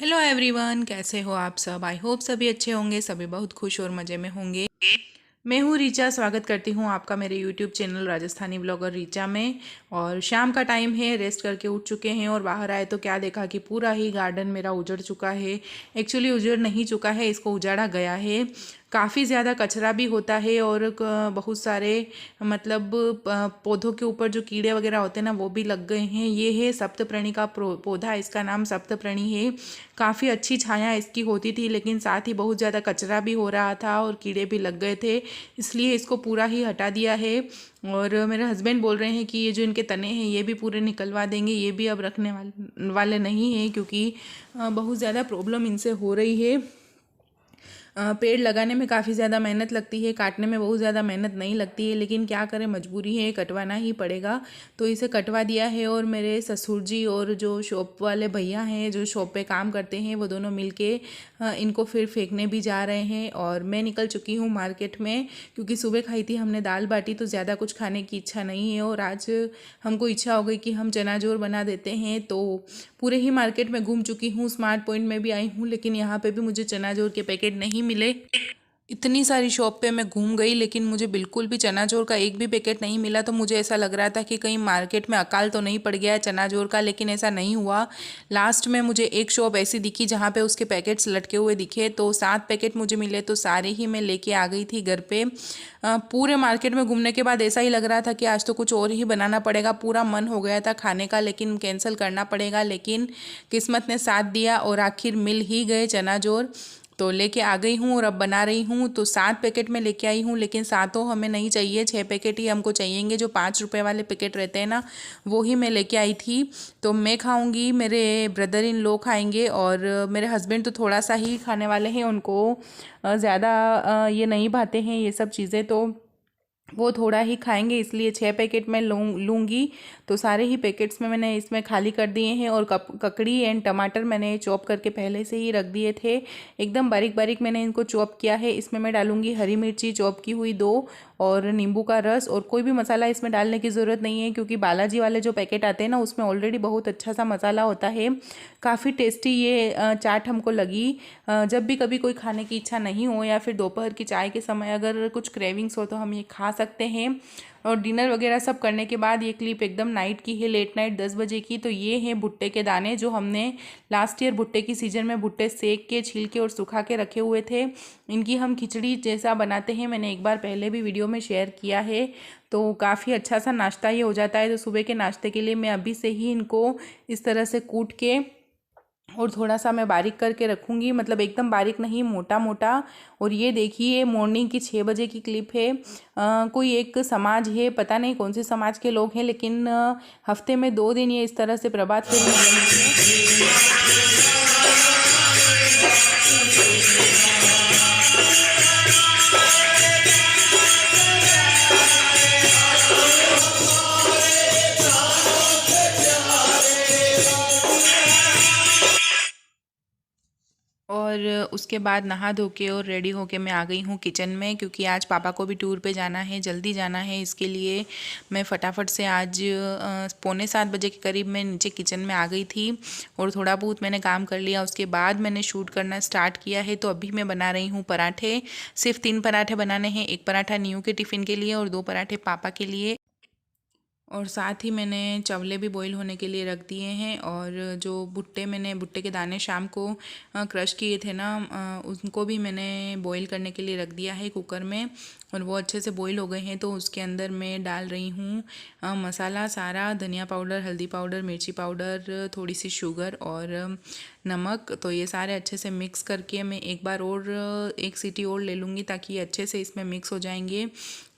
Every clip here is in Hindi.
हेलो एवरीवन, कैसे हो आप सब। आई होप सभी अच्छे होंगे, सभी बहुत खुश और मज़े में होंगे। मैं हूँ रीचा, स्वागत करती हूँ आपका मेरे YouTube channel Rajasthani blogger Richa में। और शाम का टाइम है, रेस्ट करके उठ चुके हैं और बाहर आए तो क्या देखा कि पूरा ही गार्डन मेरा उजड़ चुका है। एक्चुअली उजड़ नहीं चुका है, इसको उजाड़ा गया है। काफ़ी ज़्यादा कचरा भी होता है और बहुत सारे मतलब पौधों के ऊपर जो कीड़े वगैरह होते हैं ना, वो भी लग गए हैं। ये है सप्तप्राणी का पौधा, इसका नाम सप्तप्राणी है। काफ़ी अच्छी छाया इसकी होती थी, लेकिन साथ ही बहुत ज़्यादा कचरा भी हो रहा था और कीड़े भी लग गए थे, इसलिए इसको पूरा ही हटा दिया है। और मेरे हस्बैंड बोल रहे हैं कि ये जो इनके तने हैं ये भी पूरे निकलवा देंगे, ये भी अब रखने वाले नहीं हैं, क्योंकि बहुत ज़्यादा प्रॉब्लम इनसे हो रही है। पेड़ लगाने में काफ़ी ज़्यादा मेहनत लगती है, काटने में बहुत ज़्यादा मेहनत नहीं लगती है, लेकिन क्या करें, मजबूरी है, कटवाना ही पड़ेगा। तो इसे कटवा दिया है और मेरे ससुर जी और जो शॉप वाले भैया हैं जो शॉप पे काम करते हैं, वो दोनों मिलके इनको फिर फेंकने भी जा रहे हैं। और मैं निकल चुकी हूँ मार्केट में, क्योंकि सुबह खाई थी हमने दाल बाटी, तो ज़्यादा कुछ खाने की इच्छा नहीं है। और आज हमको इच्छा हो गई कि हम चना जोर बना देते हैं, तो पूरे ही मार्केट में घूम चुकी हूँ, स्मार्ट पॉइंट में भी आई हूँ, लेकिन यहाँ पे भी मुझे चना जोर के पैकेट नहीं मिले। इतनी सारी शॉप पे मैं घूम गई, लेकिन मुझे बिल्कुल भी चना जोर का एक भी पैकेट नहीं मिला। तो मुझे ऐसा लग रहा था कि कहीं मार्केट में अकाल तो नहीं पड़ गया है चना जोर का, लेकिन ऐसा नहीं हुआ। लास्ट में मुझे एक शॉप ऐसी दिखी जहाँ पे उसके पैकेट्स लटके हुए दिखे, तो 7 पैकेट मुझे मिले, तो सारे ही मैं लेके आ गई थी घर पे। पूरे मार्केट में घूमने के बाद ऐसा ही लग रहा था कि आज तो कुछ और ही बनाना पड़ेगा। पूरा मन हो गया था खाने का, लेकिन कैंसिल करना पड़ेगा। लेकिन किस्मत ने साथ दिया और आखिर मिल ही गए चना जोर, तो लेके आ गई हूँ और अब बना रही हूँ। तो 7 पैकेट में लेके आई हूँ, लेकिन सातों हमें नहीं चाहिए, 6 पैकेट ही हमको चाहिएंगे। जो 5 रुपए वाले पैकेट रहते हैं ना, वो ही मैं लेके आई थी। तो मैं खाऊंगी, मेरे ब्रदर इन लोग खाएंगे, और मेरे हस्बैंड तो थोड़ा सा ही खाने वाले हैं, उनको ज़्यादा ये नहीं भाते हैं ये सब चीज़ें, तो वो थोड़ा ही खाएंगे, इसलिए 6 पैकेट मैं लूँगी। तो सारे ही पैकेट्स में मैंने इसमें खाली कर दिए हैं। और ककड़ी एंड टमाटर मैंने चॉप करके पहले से ही रख दिए थे, एकदम बारीक बारीक मैंने इनको चॉप किया है। इसमें मैं डालूंगी हरी मिर्ची चॉप की हुई 2, और नींबू का रस। और कोई भी मसाला इसमें डालने की ज़रूरत नहीं है, क्योंकि बालाजी वाले जो पैकेट आते हैं ना, उसमें ऑलरेडी बहुत अच्छा सा मसाला होता है। काफ़ी टेस्टी ये चाट हमको लगी। जब भी कभी कोई खाने की इच्छा नहीं हो, या फिर दोपहर की चाय के समय अगर कुछ क्रेविंग्स हो, तो हम ये खा सकते हैं। और डिनर वगैरह सब करने के बाद, ये क्लिप एकदम नाइट की है, लेट नाइट 10 बजे की। तो ये हैं भुट्टे के दाने, जो हमने लास्ट ईयर भुट्टे की सीज़न में भुट्टे सेक के, छील के और सुखा के रखे हुए थे। इनकी हम खिचड़ी जैसा बनाते हैं, मैंने एक बार पहले भी वीडियो में शेयर किया है। तो काफ़ी अच्छा सा नाश्ता ये हो जाता है। तो सुबह के नाश्ते के लिए मैं अभी से ही इनको इस तरह से कूट के और थोड़ा सा मैं बारीक करके रखूँगी, मतलब एकदम बारीक नहीं, मोटा मोटा। और ये देखिए, मॉर्निंग की 6 बजे की क्लिप है। कोई एक समाज है, पता नहीं कौन से समाज के लोग हैं, लेकिन हफ्ते में 2 दिन ये इस तरह से प्रभात फेरी निकलती और उसके बाद नहा धो के और रेडी होके मैं आ गई हूँ किचन में, क्योंकि आज पापा को भी टूर पे जाना है, जल्दी जाना है। इसके लिए मैं फटाफट से आज 6:45 बजे के करीब मैं नीचे किचन में आ गई थी, और थोड़ा बहुत मैंने काम कर लिया। उसके बाद मैंने शूट करना स्टार्ट किया है। तो अभी मैं बना रही हूँ पराठे। सिर्फ 3 पराठे बनाने हैं, 1 पराठा नीयू के टिफ़िन के लिए और 2 पराठे पापा के लिए। और साथ ही मैंने चवले भी बॉईल होने के लिए रख दिए हैं। और जो भुट्टे के दाने शाम को क्रश किए थे ना, उनको भी मैंने बॉईल करने के लिए रख दिया है कुकर में, और वो अच्छे से बॉईल हो गए हैं। तो उसके अंदर मैं डाल रही हूँ मसाला सारा, धनिया पाउडर, हल्दी पाउडर, मिर्ची पाउडर, थोड़ी सी शुगर और नमक। तो ये सारे अच्छे से मिक्स करके मैं एक बार और 1 सीटी और ले लूँगी, ताकि ये अच्छे से इसमें मिक्स हो जाएंगे।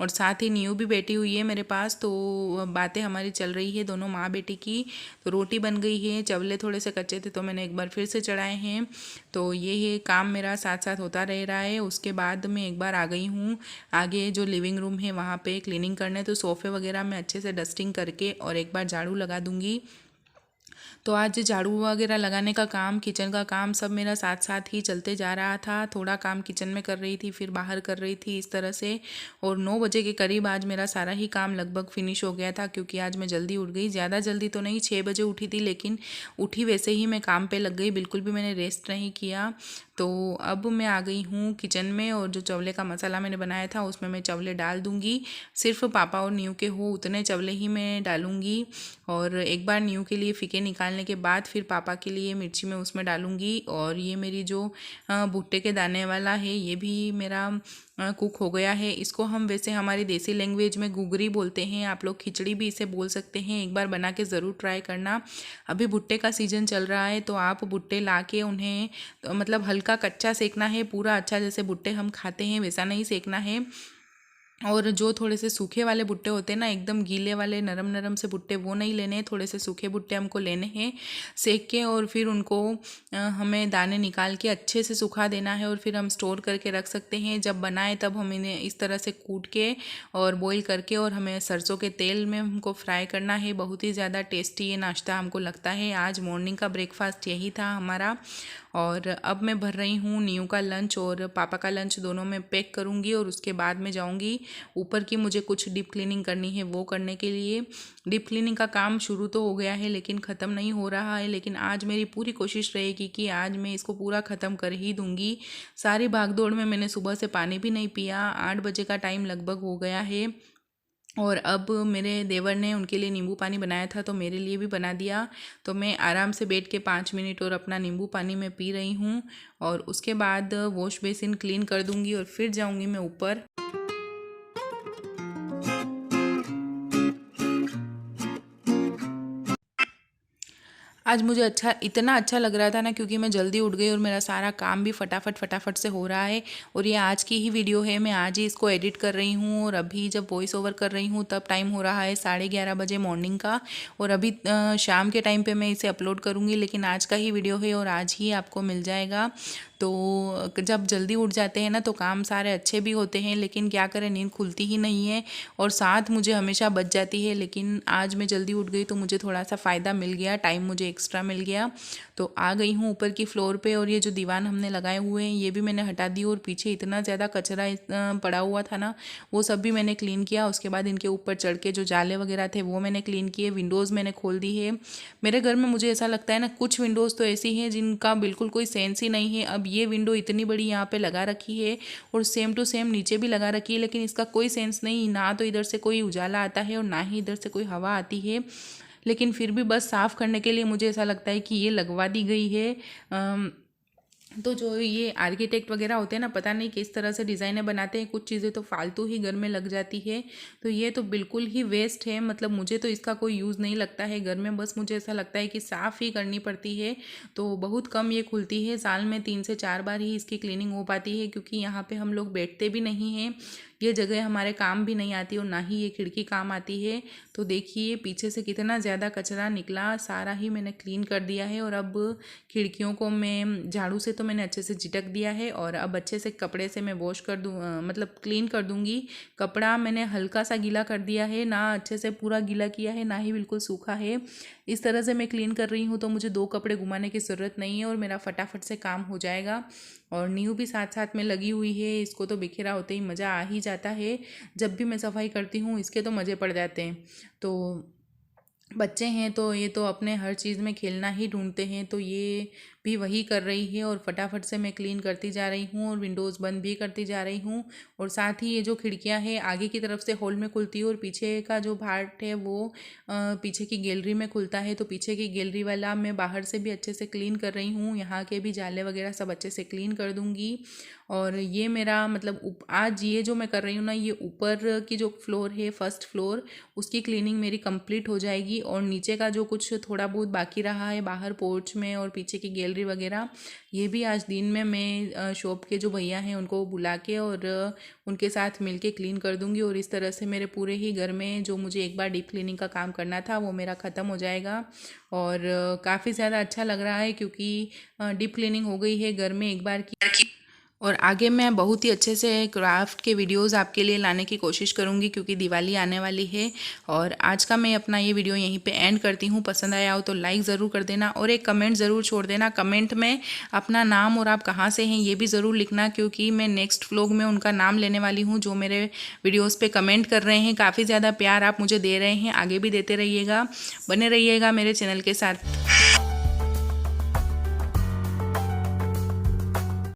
और साथ ही नींबू भी बैठी हुई है मेरे पास, तो बातें हमारी चल रही है दोनों माँ बेटी की। तो रोटी बन गई है, चवले थोड़े से कच्चे थे, तो मैंने एक बार फिर से चढ़ाए हैं। तो ये काम मेरा साथ साथ होता रह रहा है। उसके बाद मैं एक बार आ गई हूँ आगे जो लिविंग रूम है वहाँ पे क्लीनिंग करने। तो सोफ़े वगैरह मैं अच्छे से डस्टिंग करके और एक बार झाड़ू लगा दूँगी। तो आज झाड़ू वगैरह लगाने का काम, किचन का काम सब मेरा साथ साथ ही चलते जा रहा था। थोड़ा काम किचन में कर रही थी, फिर बाहर कर रही थी, इस तरह से। और 9 बजे के करीब आज मेरा सारा ही काम लगभग फिनिश हो गया था, क्योंकि आज मैं जल्दी उठ गई। ज़्यादा जल्दी तो नहीं, 6 बजे उठी थी, लेकिन उठी वैसे ही मैं काम पे लग गई, बिल्कुल भी मैंने रेस्ट नहीं किया। तो अब मैं आ गई हूँ किचन में, और जो चवले का मसाला मैंने बनाया था उसमें मैं चवले डाल दूँगी। सिर्फ पापा और न्यू के हो उतने चवले ही मैं डालूँगी। और एक बार न्यू के लिए फ़िके निकालने के बाद फिर पापा के लिए मिर्ची मैं उसमें डालूँगी। और ये मेरी जो भुट्टे के दाने वाला है, ये भी मेरा कुक हो गया है। इसको हम वैसे हमारी देसी लैंग्वेज में गुगरी बोलते हैं, आप लोग खिचड़ी भी इसे बोल सकते हैं। एक बार बना के ज़रूर ट्राई करना। अभी भुट्टे का सीज़न चल रहा है, तो आप भुट्टे ला के उन्हें मतलब हल्का कच्चा सेकना है, पूरा अच्छा जैसे भुट्टे हम खाते हैं वैसा नहीं सेकना है। और जो थोड़े से सूखे वाले भुट्टे होते हैं ना, एकदम गीले वाले नरम नरम से भुट्टे, वो नहीं लेने हैं। थोड़े से सूखे भुट्टे हमको लेने हैं सेक के, और फिर उनको हमें दाने निकाल के अच्छे से सुखा देना है, और फिर हम स्टोर करके रख सकते हैं। जब बनाए तब हम इन्हें इस तरह से कूट के और बॉईल करके, और हमें सरसों के तेल में हमको फ्राई करना है। बहुत ही ज़्यादा टेस्टी ये नाश्ता हमको लगता है। आज मॉर्निंग का ब्रेकफास्ट यही था हमारा। और अब मैं भर रही हूँ न्यू का लंच और पापा का लंच, दोनों में पैक करूँगी। और उसके बाद मैं जाऊँगी ऊपर की, मुझे कुछ डीप क्लीनिंग करनी है, वो करने के लिए। डीप क्लीनिंग का काम शुरू तो हो गया है, लेकिन ख़त्म नहीं हो रहा है। लेकिन आज मेरी पूरी कोशिश रहेगी कि आज मैं इसको पूरा ख़त्म कर ही दूँगी। सारी भागदौड़ में मैंने सुबह से पानी भी नहीं पिया। 8 बजे का टाइम लगभग हो गया है। और अब मेरे देवर ने उनके लिए नींबू पानी बनाया था, तो मेरे लिए भी बना दिया। तो मैं आराम से बैठ के 5 मिनट और अपना नींबू पानी में पी रही हूँ। और उसके बाद वॉश बेसिन क्लीन कर दूँगी, और फिर जाऊँगी मैं ऊपर। आज मुझे इतना अच्छा लग रहा था ना, क्योंकि मैं जल्दी उठ गई और मेरा सारा काम भी फटाफट फटाफट से हो रहा है। और ये आज की ही वीडियो है, मैं आज ही इसको एडिट कर रही हूँ। और अभी जब वॉइस ओवर कर रही हूँ तब टाइम हो रहा है 11:30 बजे मॉर्निंग का। और अभी शाम के टाइम पे मैं इसे अपलोड करूँगी, लेकिन आज का ही वीडियो है और आज ही आपको मिल जाएगा। तो जब जल्दी उठ जाते हैं ना, तो काम सारे अच्छे भी होते हैं, लेकिन क्या करें, नींद खुलती ही नहीं है। और साथ मुझे हमेशा बच जाती है। लेकिन आज मैं जल्दी उठ गई तो मुझे थोड़ा सा फ़ायदा मिल गया, टाइम मुझे एक्स्ट्रा मिल गया। तो आ गई हूँ ऊपर की फ्लोर पे। और ये जो दीवान हमने लगाए हुए हैं, ये भी मैंने हटा दी। और पीछे इतना ज़्यादा कचरा पड़ा हुआ था ना, वो सब भी मैंने क्लीन किया। उसके बाद इनके ऊपर चढ़ के जो जाले वगैरह थे वो मैंने क्लीन किए। विंडोज़ मैंने खोल दी है। मेरे घर में मुझे ऐसा लगता है ना, कुछ विंडोज़ तो ऐसी हैं जिनका बिल्कुल कोई सेंस ही नहीं है। अब ये विंडो इतनी बड़ी यहाँ पे लगा रखी है, और सेम टू सेम नीचे भी लगा रखी है, लेकिन इसका कोई सेंस नहीं, ना तो इधर से कोई उजाला आता है और ना ही इधर से कोई हवा आती है। लेकिन फिर भी बस साफ़ करने के लिए मुझे ऐसा लगता है कि ये लगवा दी गई है। तो जो ये आर्किटेक्ट वगैरह होते हैं ना, पता नहीं किस तरह से डिज़ाइनें बनाते हैं, कुछ चीज़ें तो फालतू ही घर में लग जाती है। तो ये तो बिल्कुल ही वेस्ट है, मतलब मुझे तो इसका कोई यूज़ नहीं लगता है घर में। बस मुझे ऐसा लगता है कि साफ़ ही करनी पड़ती है। तो बहुत कम ये खुलती है, साल में 3 से 4 बार ही इसकी क्लीनिंग हो पाती है, क्योंकि यहाँ पे हम लोग बैठते भी नहीं हैं। ये जगह हमारे काम भी नहीं आती, और ना ही ये खिड़की काम आती है। तो देखिए पीछे से कितना ज़्यादा कचरा निकला, सारा ही मैंने क्लीन कर दिया है। और अब खिड़कियों को मैं झाड़ू से तो मैंने अच्छे से झिटक दिया है, और अब अच्छे से कपड़े से मैं वॉश कर दूँ, मतलब क्लीन कर दूँगी। कपड़ा मैंने हल्का सा गीला कर दिया है, ना अच्छे से पूरा गीला किया है, ना ही बिल्कुल सूखा है। इस तरह से मैं क्लीन कर रही हूँ, तो मुझे 2 कपड़े घुमाने की ज़रूरत नहीं है, और मेरा फटाफट से काम हो जाएगा। और न्यू भी साथ साथ में लगी हुई है, इसको तो बिखेरा होते ही मज़ा आ ही जाता है। जब भी मैं सफाई करती हूँ इसके तो मज़े पड़ जाते हैं। तो बच्चे हैं तो ये तो अपने हर चीज़ में खेलना ही ढूंढते हैं, तो ये भी वही कर रही है। और फटाफट से मैं क्लीन करती जा रही हूँ, और विंडोज़ बंद भी करती जा रही हूँ। और साथ ही ये जो खिड़कियाँ हैं आगे की तरफ से हॉल में खुलती है, और पीछे का जो पार्ट है वो पीछे की गैलरी में खुलता है। तो पीछे की गैलरी वाला मैं बाहर से भी अच्छे से क्लीन कर रही हूँ, यहाँ के भी जाले वगैरह सब अच्छे से क्लीन कर दूँगी। और ये मेरा मतलब आज ये जो मैं कर रही हूँ ना, ये ऊपर की जो फ्लोर है, फर्स्ट फ्लोर, उसकी क्लीनिंग मेरी कंप्लीट हो जाएगी। और नीचे का जो कुछ थोड़ा बहुत बाकी रहा है बाहर पोर्च में और पीछे की गैलरी वगैरह, ये भी आज दिन में मैं शॉप के जो भैया हैं उनको बुला के और उनके साथ मिलके क्लीन कर दूंगी। और इस तरह से मेरे पूरे ही घर में जो मुझे एक बार डीप क्लीनिंग का काम करना था वो मेरा ख़त्म हो जाएगा। और काफ़ी ज़्यादा अच्छा लग रहा है, क्योंकि डीप क्लीनिंग हो गई है घर में एक बार की। और आगे मैं बहुत ही अच्छे से क्राफ्ट के वीडियोस आपके लिए लाने की कोशिश करूंगी क्योंकि दिवाली आने वाली है। और आज का मैं अपना ये वीडियो यहीं पे एंड करती हूँ। पसंद आया हो तो लाइक ज़रूर कर देना और एक कमेंट ज़रूर छोड़ देना। कमेंट में अपना नाम और आप कहाँ से हैं ये भी ज़रूर लिखना, क्योंकि मैं नेक्स्ट व्लॉग में उनका नाम लेने वाली हूँ जो मेरे वीडियोज़ पर कमेंट कर रहे हैं। काफ़ी ज़्यादा प्यार आप मुझे दे रहे हैं, आगे भी देते रहिएगा, बने रहिएगा मेरे चैनल के साथ।